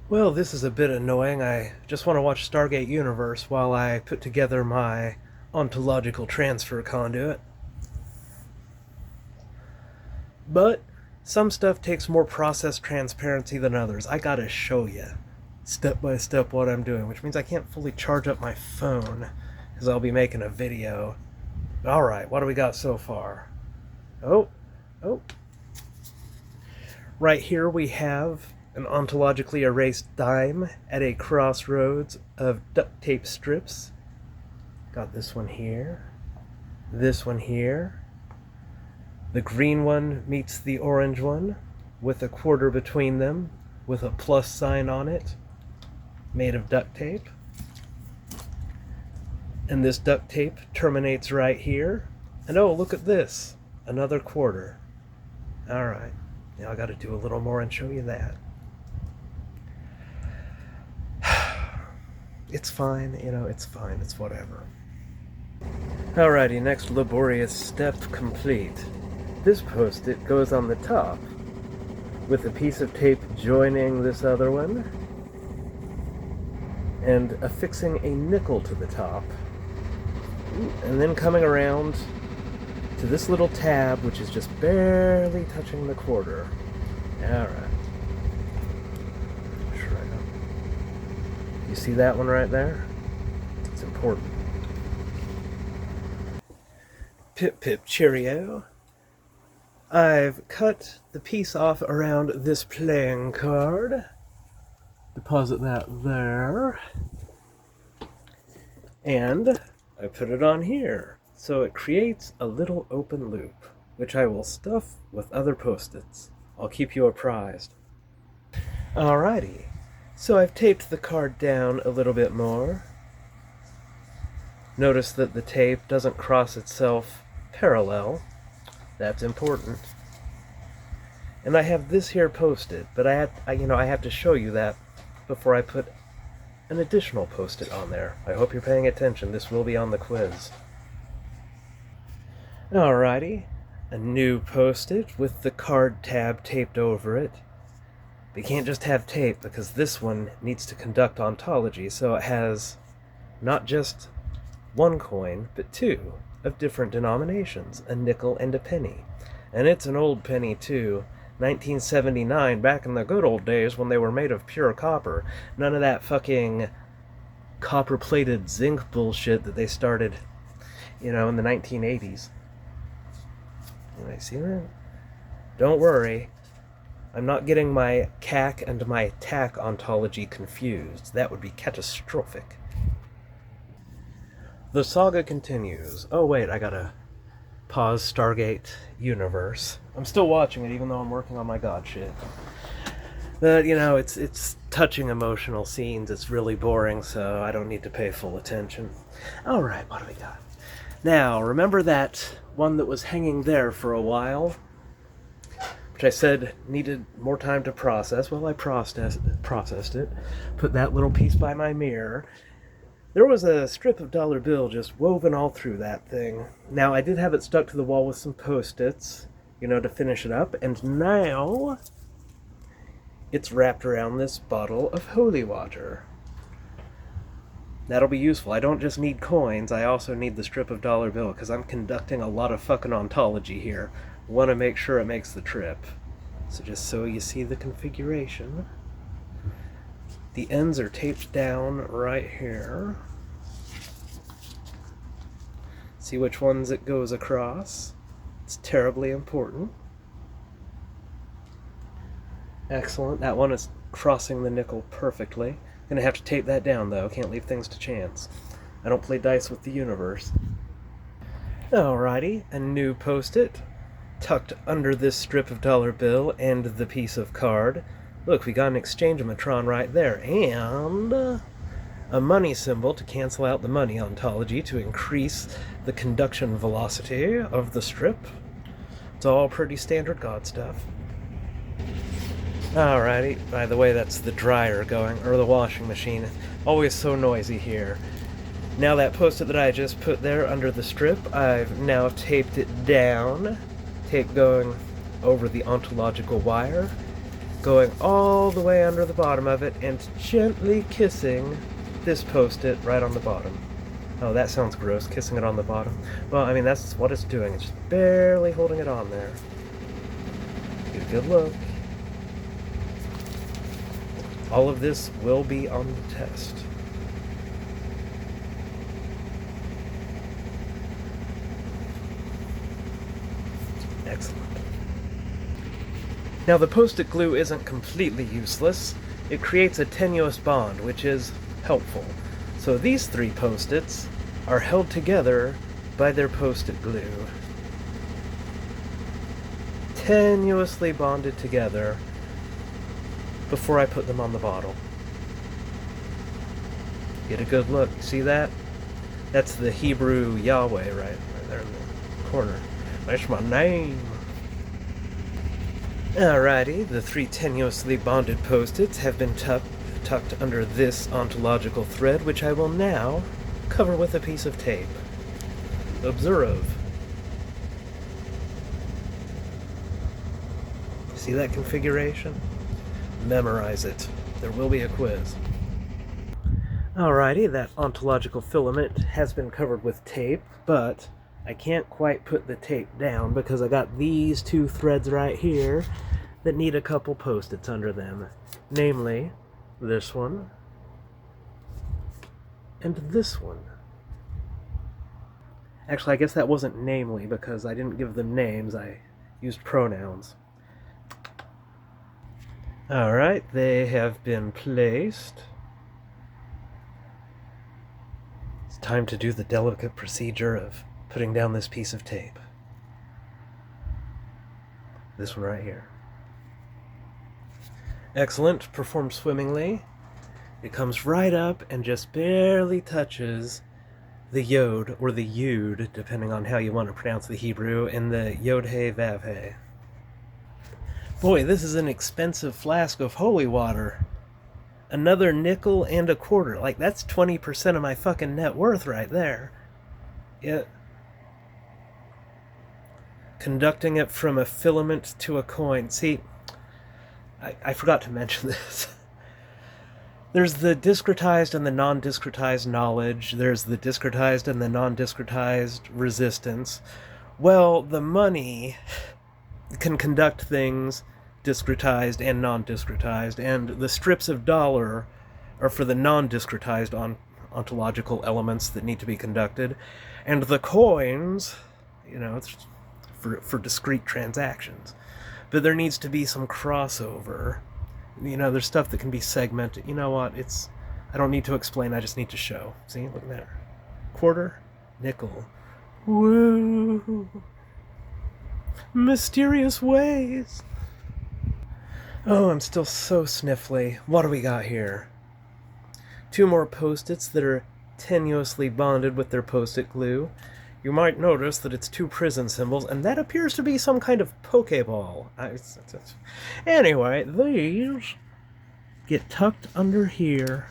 Well, this is a bit annoying. I just want to watch Stargate Universe while I put together my ontological transfer conduit. But some stuff takes more process transparency than others. I gotta show you step by step what I'm doing, which means I can't fully charge up my phone because I'll be making a video. Alright, what do we got so far? Oh, oh. Right here we have an ontologically erased dime at a crossroads of duct tape strips. Got this one here, this one here. The green one meets the orange one with a quarter between them with a plus sign on it made of duct tape. And this duct tape terminates right here. And oh, look at this, another quarter. Alright, now I gotta do a little more and show you that. It's fine, it's fine, it's whatever. Alrighty, next laborious step complete. This post-it goes on the top with a piece of tape joining this other one and affixing a nickel to the top, and then coming around to this little tab which is just barely touching the quarter. Alright. You see that one right there? It's important. Pip pip cheerio. I've cut the piece off around this playing card. Deposit that there. And I put it on here. So it creates a little open loop, which I will stuff with other post-its. I'll keep you apprised. Alrighty. So I've taped the card down a little bit more. Notice that the tape doesn't cross itself parallel. That's important. And I have this here posted, but I have to show you that before I put an additional post-it on there. I hope you're paying attention. This will be on the quiz. Alrighty, a new post-it with the card tab taped over it. But you can't just have tape because this one needs to conduct ontology, so it has not just one coin, but two of different denominations, a nickel and a penny. And it's an old penny too, 1979, back in the good old days when they were made of pure copper. None of that fucking copper-plated zinc bullshit that they started, in the 1980s. You see that? Don't worry, I'm not getting my CAC and my TAC ontology confused. That would be catastrophic. The saga continues. Oh wait, I gotta pause Stargate Universe. I'm still watching it even though I'm working on my god shit. But, it's touching emotional scenes. It's really boring, so I don't need to pay full attention. Alright, what do we got? Now, remember that one that was hanging there for a while? Which I said needed more time to process. Well, I processed it. Put that little piece by my mirror. There was a strip of dollar bill just woven all through that thing. Now, I did have it stuck to the wall with some post-its, to finish it up, and now it's wrapped around this bottle of holy water. That'll be useful. I don't just need coins, I also need the strip of dollar bill, because I'm conducting a lot of fucking ontology here. Want to make sure it makes the trip. So just so you see the configuration. The ends are taped down right here. See which ones it goes across. It's terribly important. Excellent. That one is crossing the nickel perfectly. Gonna have to tape that down though. Can't leave things to chance. I don't play dice with the universe. Alrighty, a new post-it tucked under this strip of dollar bill and the piece of card. Look, we got an exchange-o-matron right there, and a money symbol to cancel out the money ontology to increase the conduction velocity of the strip. It's all pretty standard God stuff. Alrighty, by the way, that's the dryer going, or the washing machine. Always so noisy here. Now that post-it that I just put there under the strip, I've now taped it down. Tape going over the ontological wire. going all the way under the bottom of it and gently kissing this post-it right on the bottom. Oh, that sounds gross, kissing it on the bottom. Well, I mean, that's what it's doing. It's just barely holding it on there. Get a good look. All of this will be on the test. Excellent. Now, the post-it glue isn't completely useless. It creates a tenuous bond, which is helpful. So these 3 post-its are held together by their post-it glue. Tenuously bonded together before I put them on the bottle. Get a good look. See that? That's the Hebrew Yahweh right there in the corner. That's my name. Alrighty, the 3 tenuously bonded post-its have been tucked under this ontological thread, which I will now cover with a piece of tape. Observe. See that configuration? Memorize it. There will be a quiz. Alrighty, that ontological filament has been covered with tape, but I can't quite put the tape down because I got these 2 threads right here that need a couple post-its under them. Namely, this one and this one. Actually, I guess that wasn't namely because I didn't give them names. I used pronouns. Alright, they have been placed. It's time to do the delicate procedure of putting down this piece of tape. This one right here. Excellent, performed swimmingly. It comes right up and just barely touches the yod, or the yud, depending on how you want to pronounce the Hebrew, in the yod-he, vav-he. Boy, this is an expensive flask of holy water. Another nickel and a quarter. Like, that's 20% of my fucking net worth right there. Yeah. Conducting it from a filament to a coin. See, I forgot to mention this. There's the discretized and the non-discretized knowledge. There's the discretized and the non-discretized resistance. Well, the money can conduct things discretized and non-discretized, and the strips of dollar are for the non-discretized ontological elements that need to be conducted, and the coins, you know, it's for discrete transactions. But there needs to be some crossover. You know, there's stuff that can be segmented. You know what? I don't need to explain, I just need to show. See? Look there. Quarter, nickel. Woo! Mysterious ways. Oh, I'm still so sniffly. What do we got here? 2 more post-its that are tenuously bonded with their post-it glue. You might notice that it's 2 prison symbols, and that appears to be some kind of Pokeball. Anyway, these get tucked under here.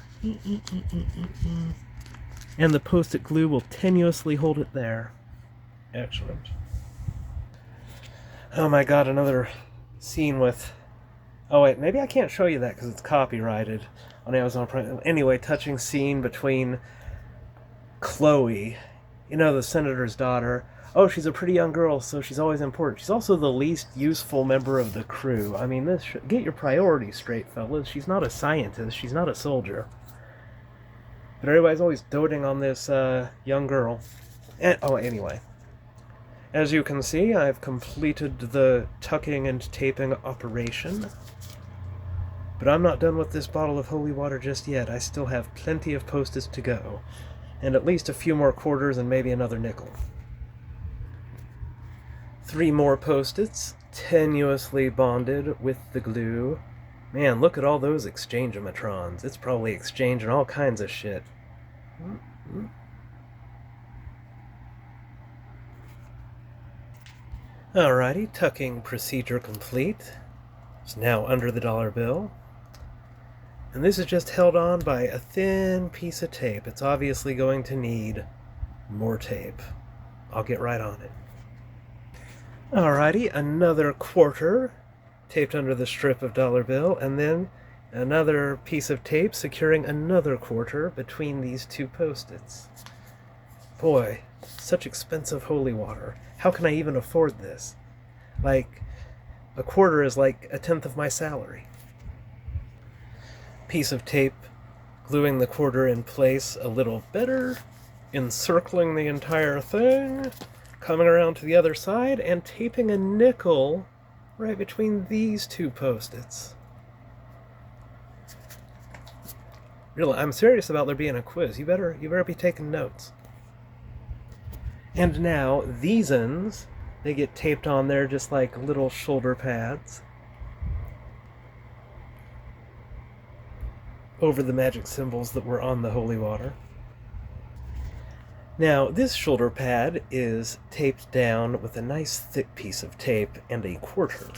And the post-it glue will tenuously hold it there. Excellent. Oh my god, another scene with... Oh wait, maybe I can't show you that because it's copyrighted on Amazon Prime. Anyway, touching scene between Chloe, you know, the senator's daughter. Oh, she's a pretty young girl, so she's always important. She's also the least useful member of the crew. I mean, get your priorities straight, fellas. She's not a scientist. She's not a soldier. But everybody's always doting on this young girl. Anyway. As you can see, I've completed the tucking and taping operation. But I'm not done with this bottle of holy water just yet. I still have plenty of post-its to go. And at least a few more quarters and maybe another nickel. 3 more post-its, tenuously bonded with the glue. Man, look at all those exchange-o-matrons. It's probably exchanging all kinds of shit. Alrighty, tucking procedure complete. It's now under the dollar bill. And this is just held on by a thin piece of tape. It's obviously going to need more tape. I'll get right on it. Alrighty, another quarter taped under the strip of dollar bill, and then another piece of tape securing another quarter between these two post-its. Boy, such expensive holy water. How can I even afford this? Like, a quarter is like a tenth of my salary. Piece of tape gluing the quarter in place a little better, encircling the entire thing, coming around to the other side, and taping a nickel right between these two post-its. Really, I'm serious about there being a quiz. You better be taking notes. And now, these ends, they get taped on there just like little shoulder pads over the magic symbols that were on the holy water. Now, this shoulder pad is taped down with a nice thick piece of tape and a quarter.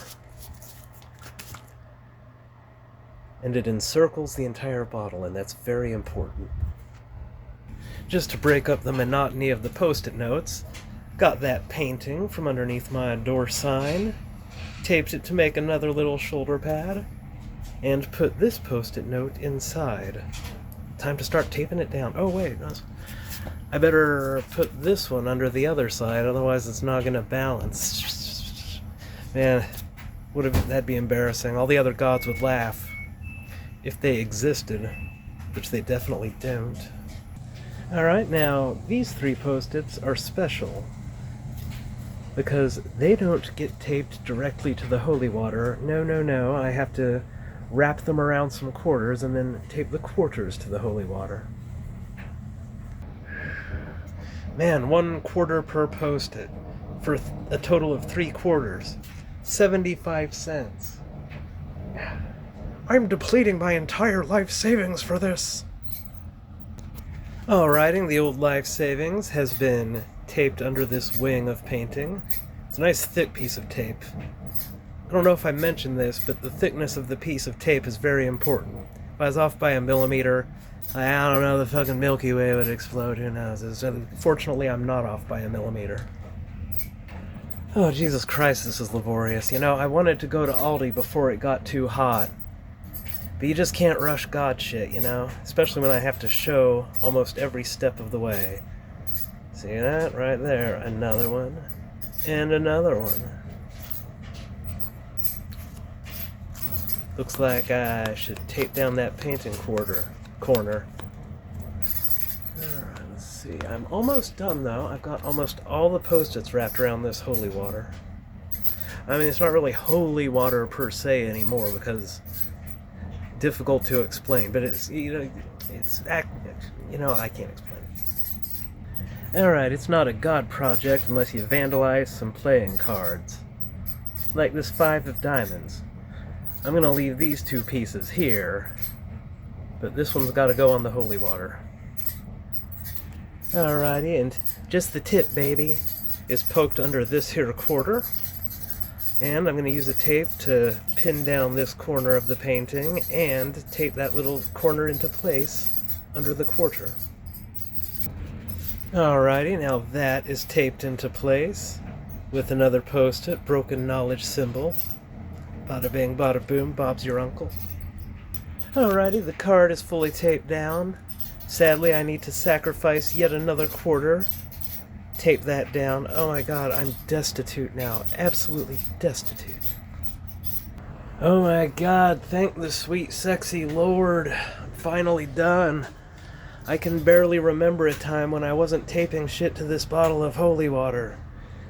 And it encircles the entire bottle, and that's very important. Just to break up the monotony of the post-it notes, got that painting from underneath my door sign, taped it to make another little shoulder pad, and put this post-it note inside. Time to start taping it down. Oh wait, I better put this one under the other side, otherwise it's not going to balance. Man, that'd be embarrassing. All the other gods would laugh if they existed, which they definitely don't. Alright, now, these three post-its are special because they don't get taped directly to the holy water. No, I have to wrap them around some quarters and then tape the quarters to the holy water. Man, 1 quarter per post-it for a total of 3 quarters. 75 cents. I'm depleting my entire life savings for this. Alrighty, the old life savings has been taped under this wing of painting. It's a nice thick piece of tape. I don't know if I mentioned this, but the thickness of the piece of tape is very important. If I was off by a millimeter, I don't know, the fucking Milky Way would explode, who knows. Fortunately, I'm not off by a millimeter. Oh, Jesus Christ, this is laborious. You know, I wanted to go to Aldi before it got too hot. But you just can't rush God shit, you know? Especially when I have to show almost every step of the way. See that? Right there. Another one. And another one. Looks like I should tape down that painting corner. Alright, let's see. I'm almost done, though. I've got almost all the post-its wrapped around this holy water. I mean, it's not really holy water per se anymore, because difficult to explain, but it's, I can't explain it. Alright, it's not a god project unless you vandalize some playing cards. Like this 5 of diamonds. I'm gonna leave these 2 pieces here, but this one's gotta go on the holy water. Alrighty, and just the tip, baby, is poked under this here quarter. And I'm going to use a tape to pin down this corner of the painting and tape that little corner into place under the quarter. Alrighty, now that is taped into place with another post-it, broken knowledge symbol. Bada bing, bada boom, Bob's your uncle. Alrighty, the card is fully taped down. Sadly, I need to sacrifice yet another quarter. Tape that down. Oh my god, I'm destitute now. Absolutely destitute. Oh my god, thank the sweet, sexy Lord. I'm finally done. I can barely remember a time when I wasn't taping shit to this bottle of holy water.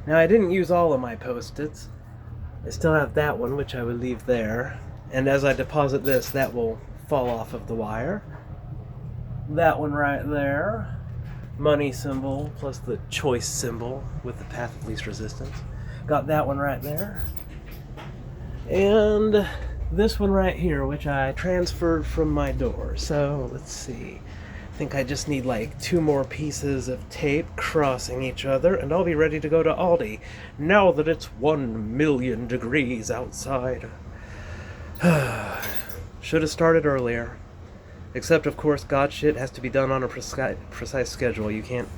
Now, I didn't use all of my post-its. I still have that one, which I will leave there. And as I deposit this, that will fall off of the wire. That one right there. Money symbol plus the choice symbol with the path of least resistance. Got that one right there. And this one right here, which I transferred from my door. So let's see. I think I just need like 2 more pieces of tape crossing each other, and I'll be ready to go to Aldi now that it's 1,000,000 degrees outside. Should have started earlier. Except, of course, God shit has to be done on a precise schedule. You can't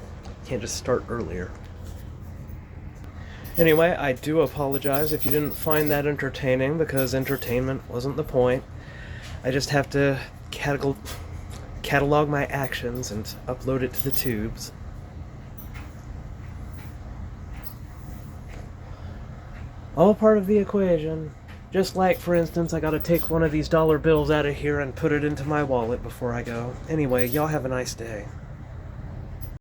just start earlier. Anyway, I do apologize if you didn't find that entertaining, because entertainment wasn't the point. I just have to catalog my actions and upload it to the tubes. All part of the equation. Just like, for instance, I gotta take one of these dollar bills out of here and put it into my wallet before I go. Anyway, y'all have a nice day.